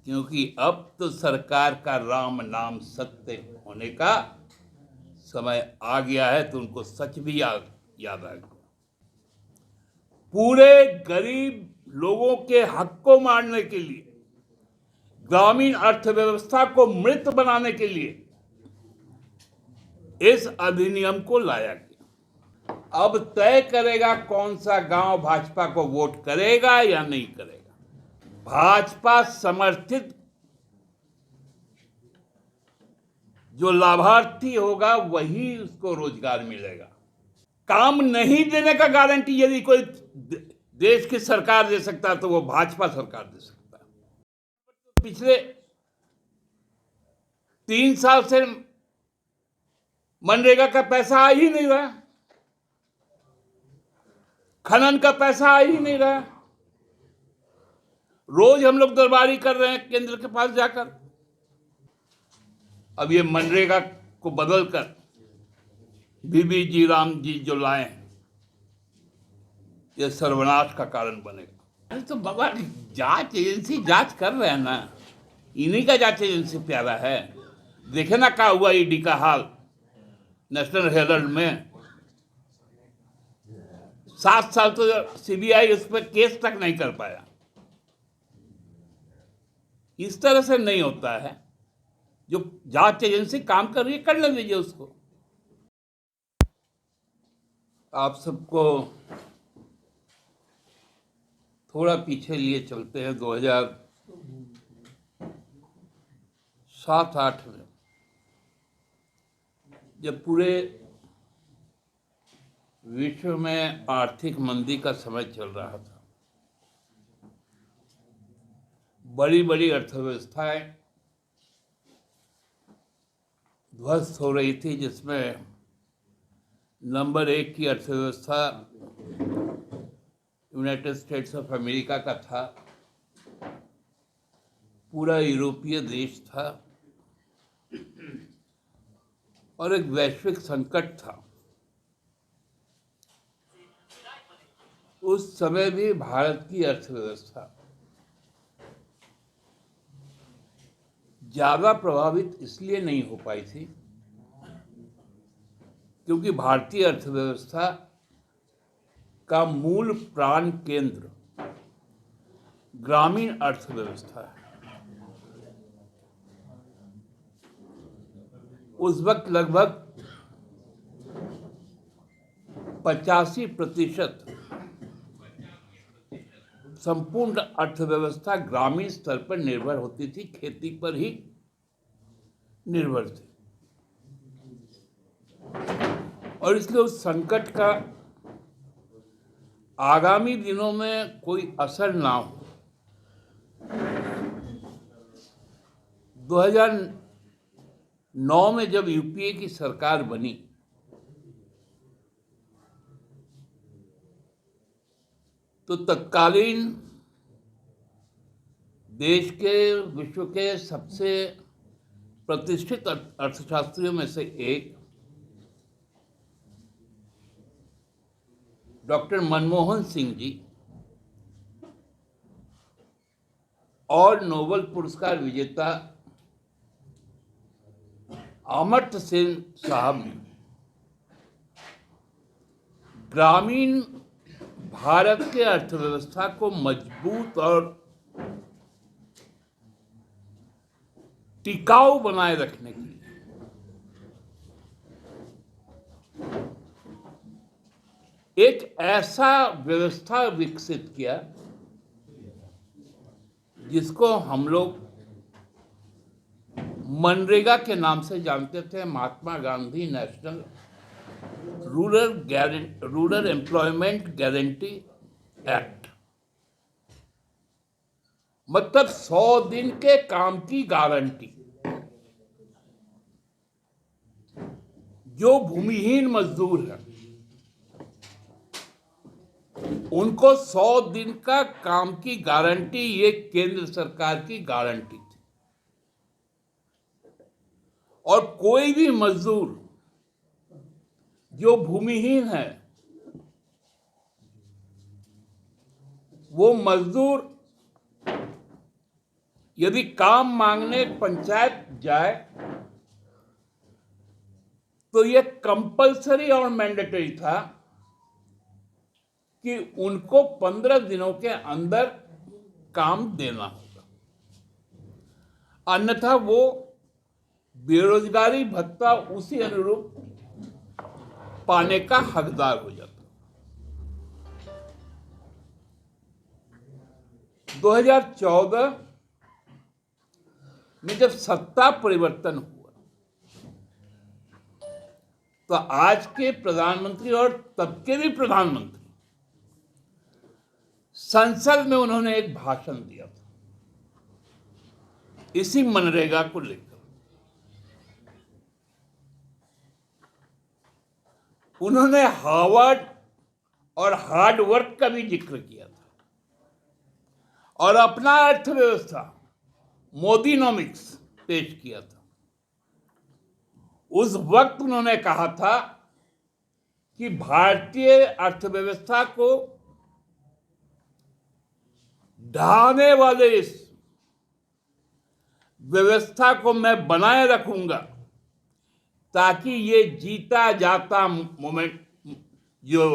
क्योंकि अब तो सरकार का राम नाम सत्य होने का समय आ गया है, तो उनको सच भी याद आ गया। पूरे गरीब लोगों के हक को मारने के लिए, ग्रामीण अर्थव्यवस्था को मृत बनाने के लिए इस अधिनियम को लाया गया। अब तय करेगा कौन सा गांव भाजपा को वोट करेगा या नहीं करेगा। भाजपा समर्थित जो लाभार्थी होगा वही उसको रोजगार मिलेगा। काम नहीं देने का गारंटी यदि कोई देश की सरकार दे सकता है तो वो भाजपा सरकार दे सकता है। पिछले 3 साल से मनरेगा का पैसा आ ही नहीं रहा, खनन का पैसा आ ही नहीं रहा। रोज हम लोग दरबारी कर रहे हैं केंद्र के पास जाकर। अब ये मनरेगा को बदलकर बीबी जी राम जी जो लाए हैं, ये सर्वनाश का कारण बनेगा। अरे तो बाबा, जांच एजेंसी जांच कर रहे हैं ना, इन्हीं का जांच एजेंसी प्यारा है। देखे ना क्या हुआ ईडी का हाल नेशनल हेराल्ड में। 7 साल तो सीबीआई उस पर केस तक नहीं कर पाया। इस तरह से नहीं होता है। जो जांच एजेंसी काम कर रही है कर लेने दीजिए उसको। आप सबको थोड़ा पीछे लिए चलते हैं। 2007-08 में जब पूरे विश्व में आर्थिक मंदी का समय चल रहा था, बड़ी बड़ी अर्थव्यवस्थाएं ध्वस्त हो रही थी, जिसमें नंबर 1 की अर्थव्यवस्था यूनाइटेड स्टेट्स ऑफ अमेरिका का था, पूरा यूरोपीय देश था और एक वैश्विक संकट था। उस समय भी भारत की अर्थव्यवस्था ज्यादा प्रभावित इसलिए नहीं हो पाई थी क्योंकि भारतीय अर्थव्यवस्था का मूल प्राण केंद्र ग्रामीण अर्थव्यवस्था है। उस वक्त लगभग 85% संपूर्ण अर्थव्यवस्था ग्रामीण स्तर पर निर्भर होती थी, खेती पर ही निर्भर थी। और इसलिए उस संकट का आगामी दिनों में कोई असर ना हो, 2009 में जब यूपीए की सरकार बनी तो तत्कालीन देश के, विश्व के सबसे प्रतिष्ठित अर्थशास्त्रियों में से एक डॉक्टर मनमोहन सिंह जी और नोबेल पुरस्कार विजेता अमर्त्य सेन साहब ने ग्रामीण भारत के अर्थव्यवस्था को मजबूत और टिकाऊ बनाए रखने के लिए एक ऐसा व्यवस्था विकसित किया जिसको हम लोग मनरेगा के नाम से जानते थे, Mahatma Gandhi national rural employment guarantee act. मतलब 100 दिन के काम की गारंटी। जो भूमिहीन मजदूर है उनको 100 दिन का काम की गारंटी, ये केंद्र सरकार की गारंटी थी। और कोई भी मजदूर जो भूमिहीन है, वो मजदूर यदि काम मांगने पंचायत जाए तो यह कंपलसरी और मैंडेटरी था कि उनको 15 दिनों के अंदर काम देना होगा, अन्यथा वो बेरोजगारी भत्ता उसी अनुरूप पाने का हकदार हो जाता। 2014 में जब सत्ता परिवर्तन हुआ तो आज के प्रधानमंत्री और तब के भी प्रधानमंत्री संसद में उन्होंने एक भाषण दिया था इसी मनरेगा को लेकर। उन्होंने हार्वर्ड और हार्ड वर्क का भी जिक्र किया था और अपना अर्थव्यवस्था मोदीनॉमिक्स पेश किया था। उस वक्त उन्होंने कहा था कि भारतीय अर्थव्यवस्था को ढाने वाले इस व्यवस्था को मैं बनाए रखूंगा ताकि ये जीता जाता मोमेंट जो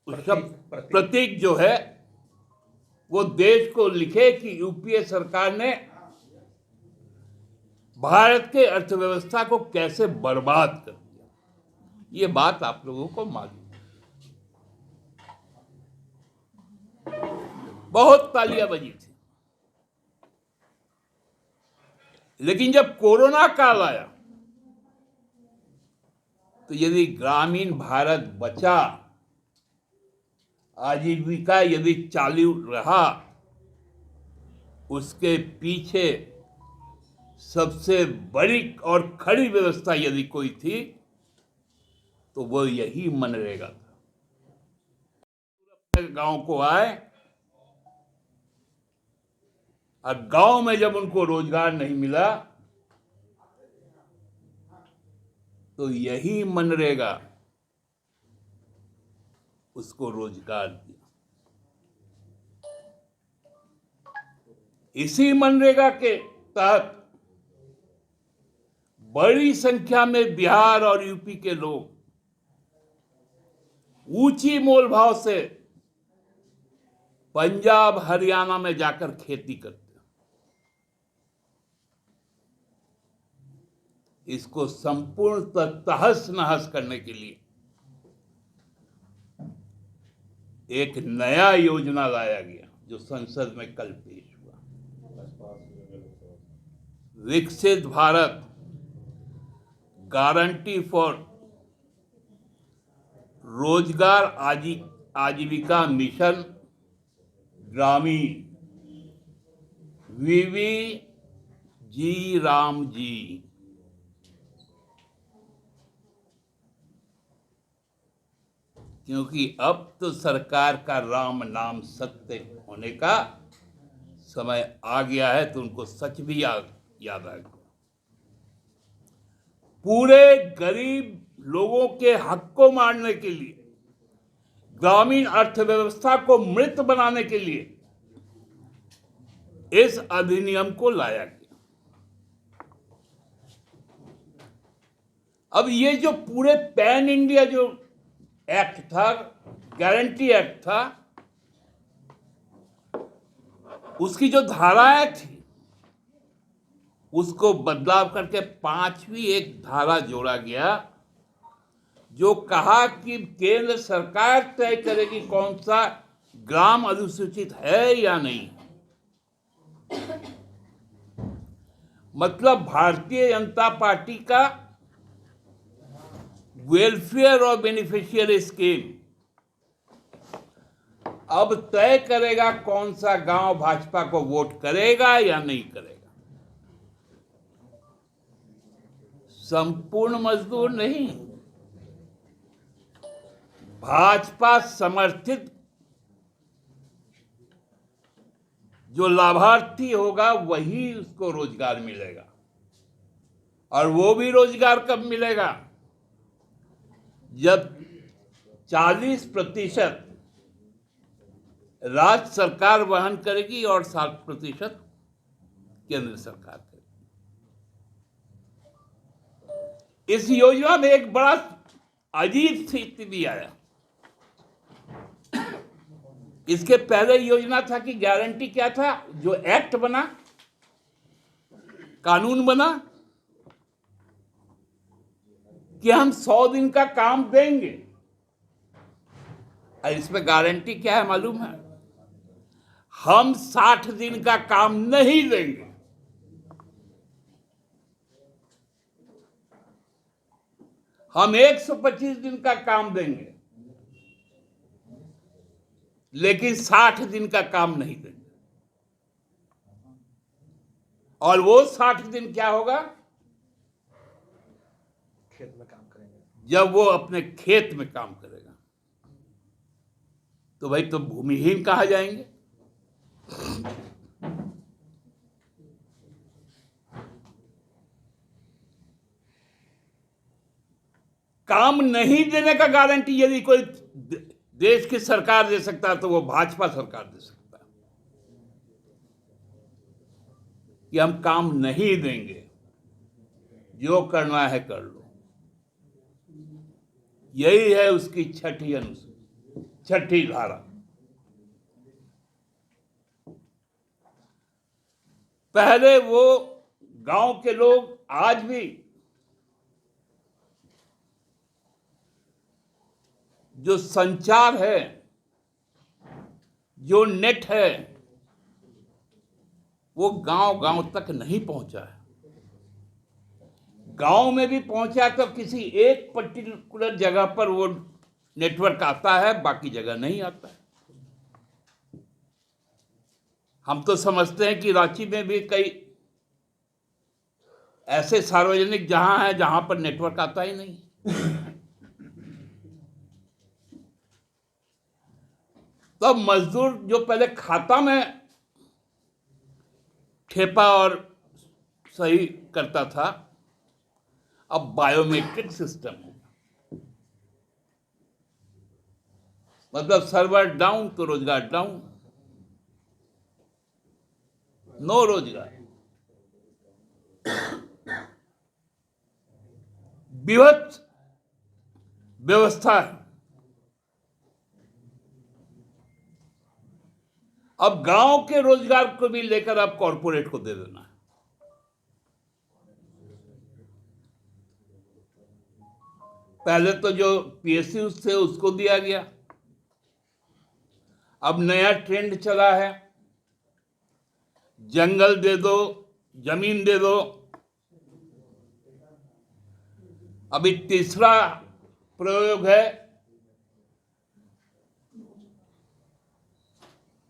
प्रतीक जो है वो देश को लिखे कि यूपीए सरकार ने भारत के अर्थव्यवस्था को कैसे बर्बाद कर दिया। ये बात आप लोगों को मालूम है। बहुत तालियां बजी थी, लेकिन जब कोरोना काल आया तो यदि ग्रामीण भारत बचा, आजीविका यदि चालू रहा, उसके पीछे सबसे बड़ी और खड़ी व्यवस्था यदि कोई थी तो वो यही मनरेगा था। गांव को आए और गांव में जब उनको रोजगार नहीं मिला तो यही मनरेगा उसको रोजगार दिया। इसी मनरेगा के तहत बड़ी संख्या में बिहार और यूपी के लोग ऊंची मोल भाव से पंजाब हरियाणा में जाकर खेती करते हैं। इसको संपूर्ण तहस नहस करने के लिए एक नया योजना लाया गया जो संसद में कल पेश हुआ। विकसित भारत गारंटी फॉर रोजगार आजीविका मिशन ग्रामीण, वीवी जी राम जी। क्योंकि अब तो सरकार का राम नाम सत्य होने का समय आ गया है, तो उनको सच भी याद आ गया। पूरे गरीब लोगों के हक को मारने के लिए, ग्रामीण अर्थव्यवस्था को मृत बनाने के लिए इस अधिनियम को लाया गया। अब ये जो पूरे पैन इंडिया जो एक्ट था, गारंटी एक्ट था, उसकी जो धाराएं थी उसको बदलाव करके 5वीं एक धारा जोड़ा गया जो कहा कि केंद्र सरकार तय करेगी कौन सा ग्राम अनुसूचित है या नहीं। मतलब भारतीय जनता पार्टी का वेलफेयर और बेनिफिशियरी स्कीम अब तय करेगा कौन सा गांव भाजपा को वोट करेगा या नहीं करेगा। संपूर्ण मजदूर नहीं, भाजपा समर्थित जो लाभार्थी होगा वही उसको रोजगार मिलेगा। और वो भी रोजगार कब मिलेगा? जब 40% राज्य सरकार वहन करेगी और 60% केंद्र सरकार करेगी। इस योजना में एक बड़ा अजीब स्थिति भी आया। इसके पहले योजना था कि गारंटी क्या था, जो एक्ट बना, कानून बना कि हम 100 दिन का काम देंगे, और इसमें गारंटी क्या है मालूम है? हम 60 दिन का काम नहीं देंगे। हम 125 दिन का काम देंगे, लेकिन 60 दिन का काम नहीं देंगे। और वो 60 दिन क्या होगा? खेत में काम करेंगे। जब वो अपने खेत में काम करेगा। तो भाई तो भूमिहीन कहा जाएंगे। काम नहीं देने का गारंटी यदि कोई देश की सरकार दे सकता है तो वो भाजपा सरकार दे सकता है कि हम काम नहीं देंगे, जो करना है कर लो। यही है उसकी छठी धारा। पहले वो गांव के लोग आज भी जो संचार है, जो नेट है, वो गांव गांव तक नहीं पहुंचा है। गांव में भी पहुंचा तो किसी एक पर्टिकुलर जगह पर वो नेटवर्क आता है, बाकी जगह नहीं आता है। हम तो समझते हैं कि रांची में भी कई ऐसे सार्वजनिक जहां है जहां पर नेटवर्क आता ही नहीं। तो मजदूर जो पहले खाता में ठेपा और सही करता था, अब बायोमेट्रिक सिस्टम होगा। मतलब सर्वर डाउन तो रोजगार डाउन, नो रोजगार। विभत्स व्यवस्था है। अब गांव के रोजगार को भी लेकर अब कॉरपोरेट को दे देना है। पहले तो जो पीएसयू थे उसको दिया गया, अब नया ट्रेंड चला है, जंगल दे दो, जमीन दे दो। अभी तीसरा प्रयोग है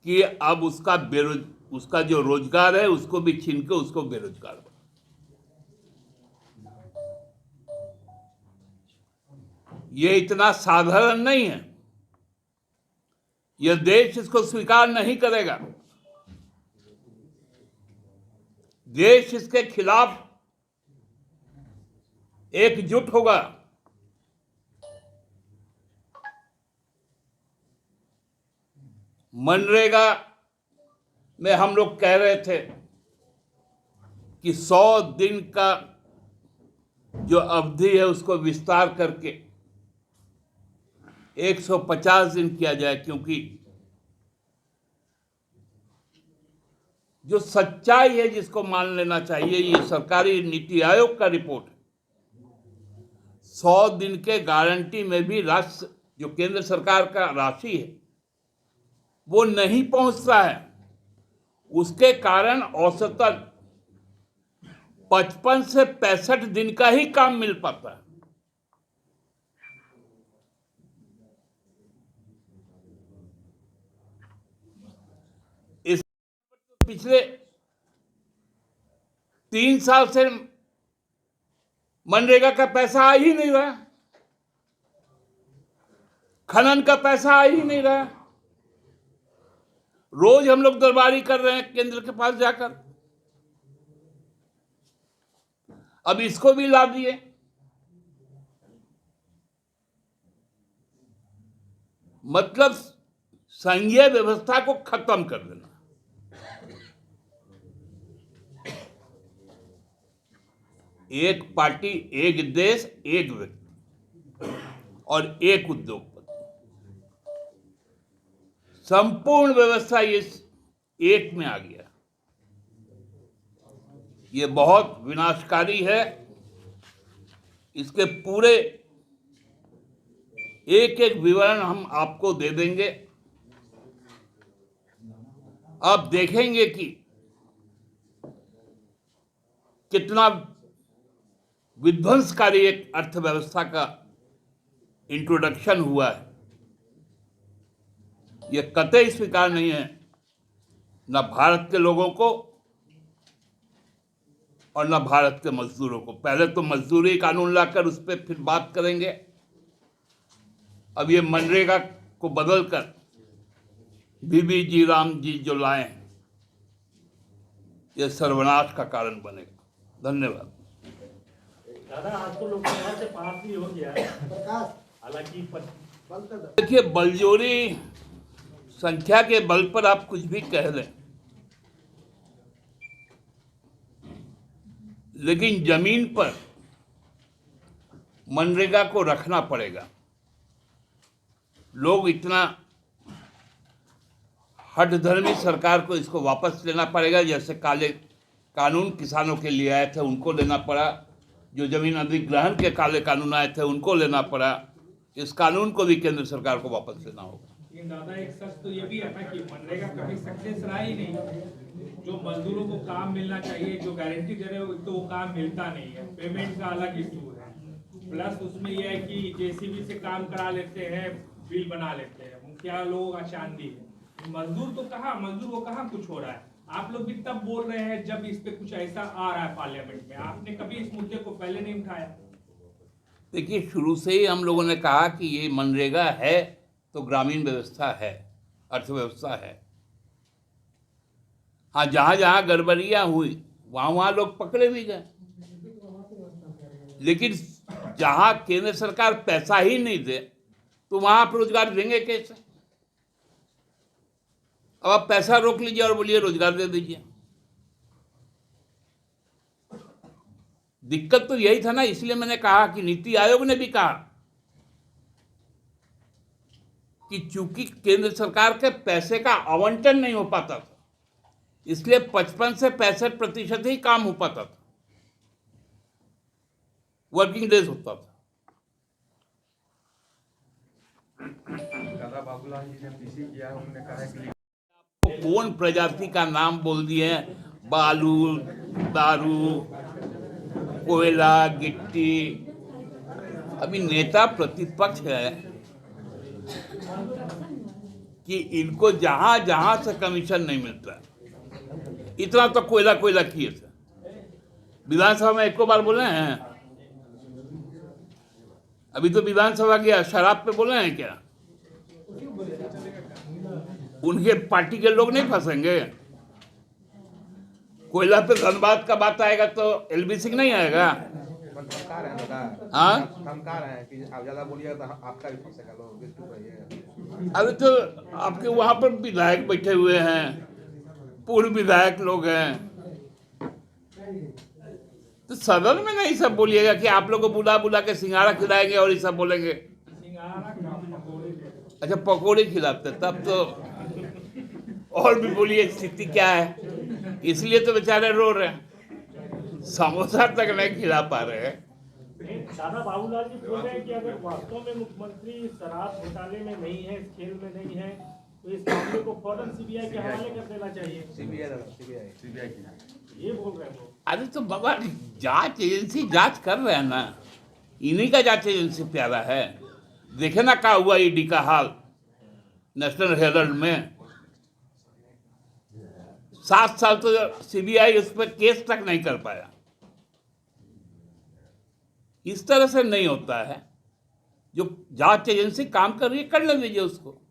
कि अब उसका जो रोजगार है उसको भी छीन के उसको बेरोजगार बना। ये इतना साधारण नहीं है। यह देश इसको स्वीकार नहीं करेगा। देश इसके खिलाफ एकजुट होगा। मनरेगा में हम लोग कह रहे थे कि 100 दिन का जो अवधि है उसको विस्तार करके 150 दिन किया जाए, क्योंकि जो सच्चाई है जिसको मान लेना चाहिए, ये सरकारी नीति आयोग का रिपोर्ट है। 100 दिन के गारंटी में भी राष्ट्र जो केंद्र सरकार का राशि है वो नहीं पहुंचता है। उसके कारण औसतन 55 से 65 दिन का ही काम मिल पाता है। इस पिछले 3 साल से मनरेगा का पैसा आ ही नहीं रहा, खनन का पैसा आ ही नहीं रहा। रोज हम लोग दरबारी कर रहे हैं केंद्र के पास जाकर। अब इसको भी ला दिए। मतलब संघीय व्यवस्था को खत्म कर देना। एक पार्टी, एक देश, एक व्यक्ति और एक उद्योगपति, संपूर्ण व्यवस्था इस एक में आ गया। ये बहुत विनाशकारी है। इसके पूरे एक एक विवरण हम आपको दे देंगे। आप देखेंगे कि कितना विध्वंसकारी एक अर्थव्यवस्था का इंट्रोडक्शन हुआ है। यह कतई स्वीकार नहीं है, न भारत के लोगों को और न भारत के मजदूरों को। पहले तो मजदूरी कानून लाकर उस पर फिर बात करेंगे। अब ये मनरेगा को बदलकर बीबी जी राम जी जो लाए हैं, ये सर्वनाश का कारण बनेगा। धन्यवाद। दादा, आज तो लोकसभा से पास भी हो गया है, हालांकि देखिए, बलजोरी संख्या के बल पर आप कुछ भी कह लें, लेकिन जमीन पर मनरेगा को रखना पड़ेगा। लोग इतना हठधर्मी सरकार को इसको वापस लेना पड़ेगा। जैसे काले कानून किसानों के लिए आए थे उनको लेना पड़ा, जो जमीन अधिग्रहण के काले कानून आए थे उनको लेना पड़ा। इस कानून को भी केंद्र सरकार को वापस लेना होगा। लेकिन दादा, एक सच तो ये भी है ना कि मनरेगा कभी सक्सेस रहा ही नहीं। जो मजदूरों को काम मिलना चाहिए, जो गारंटी दे रहे हो, तो वो काम मिलता नहीं है। पेमेंट का अलग इशू है। प्लस उसमें यह है कि जेसीबी से काम करा लेते हैं, बिल बना लेते हैं, मुखिया लोगों का चांदी है। मजदूर तो कहाँ, मजदूर को कहाँ कुछ हो रहा है। आप लोग भी तब बोल रहे हैं जब इस पे कुछ ऐसा आ रहा है पार्लियामेंट में। आपने कभी इस मुद्दे को पहले नहीं उठाया। देखिए, शुरू से ही हम लोगों ने कहा कि ये मनरेगा है तो ग्रामीण व्यवस्था है, अर्थव्यवस्था है। हाँ, जहाँ जहाँ गड़बड़ियाँ हुई वहाँ वहाँ लोग पकड़े भी गए, लेकिन जहाँ केंद्र सरकार पैसा ही नहीं दे तो वहाँ आप रोजगार देंगे कैसे? अब आप पैसा रोक लीजिए और बोलिए रोजगार दे दीजिए। दिक्कत तो यही था ना। इसलिए मैंने कहा कि नीति आयोग ने भी कहा कि चूंकि केंद्र सरकार के पैसे का आवंटन नहीं हो पाता था, इसलिए 55 से 65% ही काम हो पाता था, वर्किंग डेज होता था। दादा बाबूलाल जी ने पीसी किया, उन्होंने कहा है कि कौन प्रजाति का नाम बोल दिए, बालू, दारू, कोयला, गिट्टी। अभी नेता प्रतिपक्ष है कि इनको जहां जहां से कमीशन नहीं मिलता। इतना तो कोयला किए थे। विधानसभा में एको बार बोले हैं? अभी तो विधानसभा गया, शराब पे बोले हैं क्या? उनके पार्टी के लोग नहीं फंसेंगे? कोयला पे धनबाद का बात आएगा तो एलबी सिंह नहीं आएगा? धमका रहे हैं दादा, हाँ, धमका रहे हैं कि आप ज्यादा बोलिएगा तो आपका भी फंसेगा, लोग चुप रहिए। अभी तो आपके वहां पर विधायक बैठे हुए हैं, पूर्व विधायक लोग हैं, तो सदन में नहीं सब बोलिएगा कि आप लोग को बुला बुला के सिंघाड़ा खिलाएंगे और ये सब बोलेंगे। अच्छा, पकौड़े खिलाते, तब तो और भी बोलिए स्थिति क्या है। इसलिए तो बेचारे रो रहे हैं, समोसा तक नहीं खिला पा रहे हैं। दादा, बाबूलाल जी बोल रहे हैं कि अगर वास्तव में मुख्यमंत्री शराब घोटाले में नहीं है, इस खेल में नहीं है, तो इस मामले को फौरन सीबीआई के हवाले कर देना चाहिए। सीबीआई ये बोल रहे हैं वो। अरे तो बाबा, जांच एजेंसी जांच कर रहे हैं ना, इन्हीं का जांच एजेंसी प्यारा है। देखे ना क्या हुआ ईडी का हाल नेशनल हेराल्ड में। 7 साल तो सीबीआई उस पर केस तक नहीं कर पाया। इस तरह से नहीं होता है। जो जांच एजेंसी काम कर रही है, कर ले दीजिए उसको।